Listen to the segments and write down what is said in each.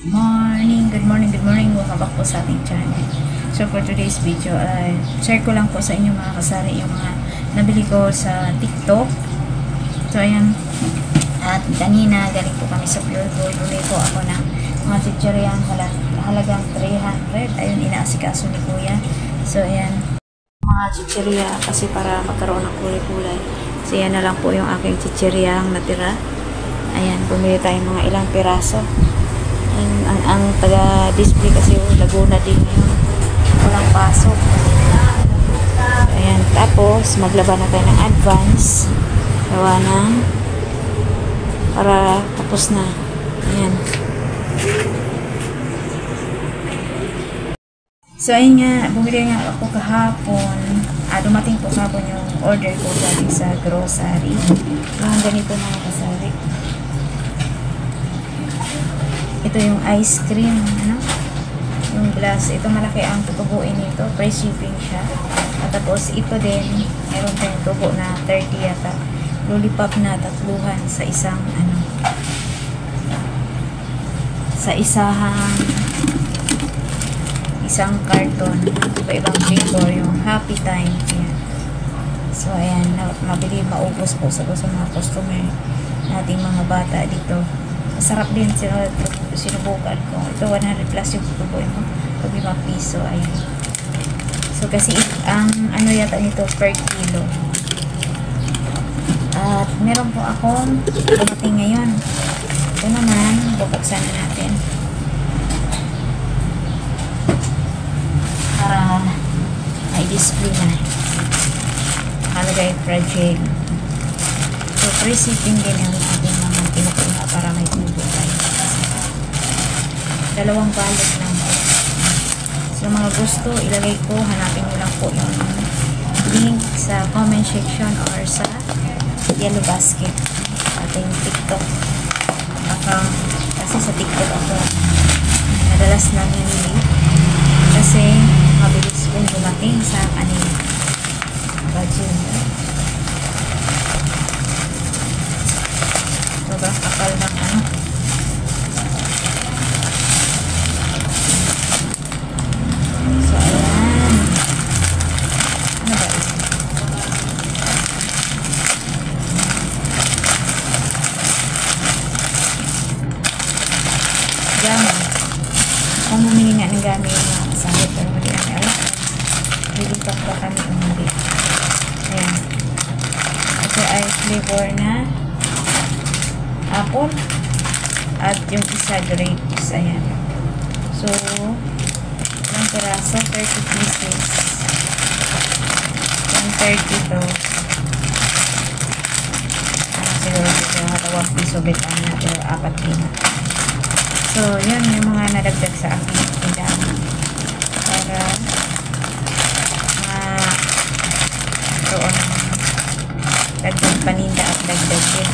Good morning, welcome back po sa ating channel. So for today's video, share ko lang po sa inyo mga kasari yung mga nabili ko sa TikTok. So ayan, at kanina galing po kami sa Pure Gold. Uli po ako ng mga chichirya halagang 300. Ayun, inaasikaso ni Kuya. So ayan, mga chichirya kasi para magkaroon ng kulay-kulay. So yan na lang po yung aking chichirya ang natira. Ayan, bumili tayo mga ilang piraso. Ang taga-display kasi Laguna din ngayon. Walang pasok. Ayan, tapos maglaba na tayo ng advance. Gawa ng para tapos na. Ayan. So ayun nga, bumili nga ako kahapon. Dumating po kahapon yung order ko galing sa grocery. Yung ganito mga kasari. Ito yung ice cream, yung glass. Ito malaki ang tutubuin nito. Free shipping siya. At tapos ito din, meron tayong tubo na 30 yata. Lollipop na tatluhan sa isang isang carton. Iba-ibang flavor, yung happy time. Ayan. So ayan, mabili maubos po sa mga customer nating mga bata dito. Masarap din, sinubukan ko. Ito 100 plus yung tutubuin mo. Pag 5 piso, ayun. So kasi ang yata nito per kilo. At meron po akong dumating ngayon. Ito naman, bubuksan na natin. Para may display na. Nakalagay fragile. So free shipping din ang ating mga pinukuha para may tubo tayo. 2 balot lang po. So mga gusto, ilagay ko, hanapin nyo lang po yung link sa comment section or sa yellow basket ating TikTok account. Kasi sa TikTok ako madalas namimili kasi mabilis pong dumating sa kanila budget. Sobrang kapal ng So ayan, ano ba ito? Gami. Kung humingi nga ng gami yung mga kasahit pero hindi kami alam. Lilitak ba kami kung hindi. Ayan. Ito ay flavor na apple at yung isa grapes. Ayan. So yung piraso 30 pieces. Yung 30 to siguro dito 2 piso bitan na pero 4 kilo. So yun yung mga nadagdag sa aking tindahan para doon dagdag paninda at dagdag din.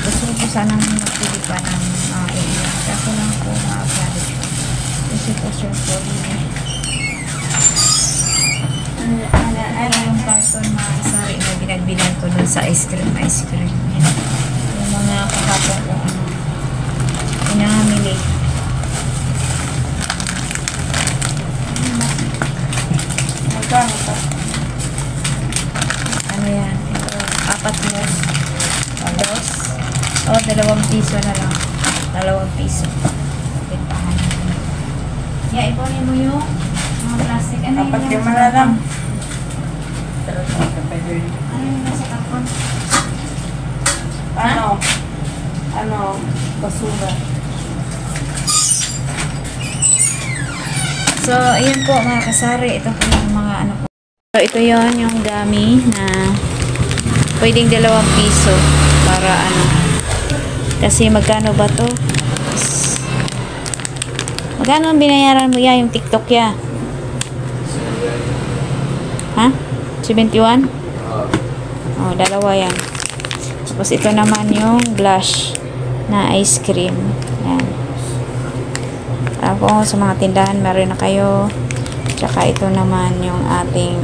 Gusto ko sanang magpili pa ng ilan. Kaso lang po ma-apply siya. Kasi po sure po din. Ano yung carton mga kasari na binagbilan ko dun sa ice cream. Yung mga kahapon ko pinamili. Magkano pa? Ano yan? Ito, 4 mo. 2 piso na lang. 2 piso. Pintahan. Yeah, ipunin mo yung mga plastic. Ano yung nasa kapon? Ano yung nasa kapon? Basura. So, ayan po mga kasari. Ito po yung mga po. So, ito yon yung gami na pwedeng 2 piso para kasi magkano ba to? Magkano ang binayaran mo yung TikTok ya? Ha? 71? Oh, 2 yan. Tapos ito naman yung blush na ice cream. Yan. Tapos sa mga tindahan meron na kayo. Tsaka ito naman yung ating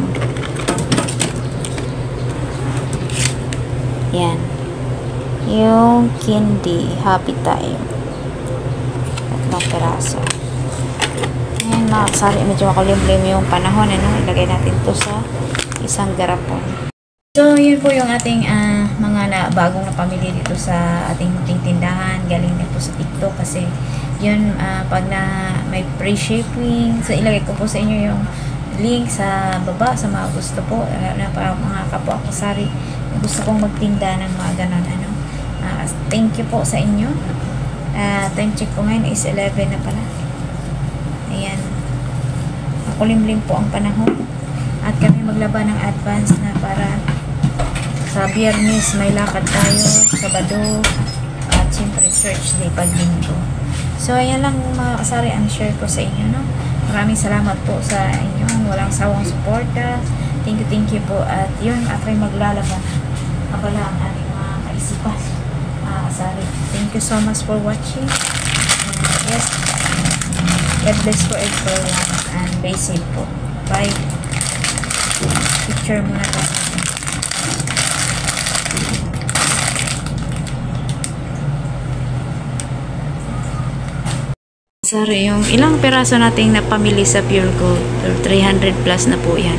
yan. Yung candy, happy time. peraso. Ayan mga kasari, medyo makulimlim yung panahon. Ilagay natin to sa isang garapon. So, yun po yung ating mga bagong napamili dito sa ating munting tindahan. Galing din po sa TikTok kasi yun, pag may free shipping, so ilagay ko po sa inyo yung link sa baba sa mga gusto po, na para mga kapwa kasari gusto kong magtinda ng mga ganon. Thank you po sa inyo. Time check ko ngayon is 11 na pala. Ayan, makulimlim po ang panahon at kami maglaba ng advance na para sa Biyernes may lakad tayo, Sabado, at siyempre church day pag Linggo. So ayan lang mga kasari ang share ko sa inyo, no? Maraming salamat po sa inyo, walang sawang suporta. Thank you po. At yun, after maglalaba abala ang ating mga kaisipan, mga kasari. Thank you so much for watching. Yes, God bless for everyone and be safe po. Bye. Picture muna tayo. Sorry, yung ilang peraso nating napamili sa Pure Gold, 300 plus na po yan.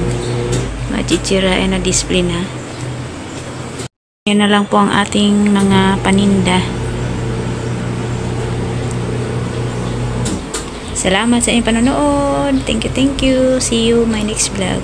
Machichira na display na. Yan na lang po ang ating mga paninda. Salamat sa inyong panonood. Thank you. See you my next vlog.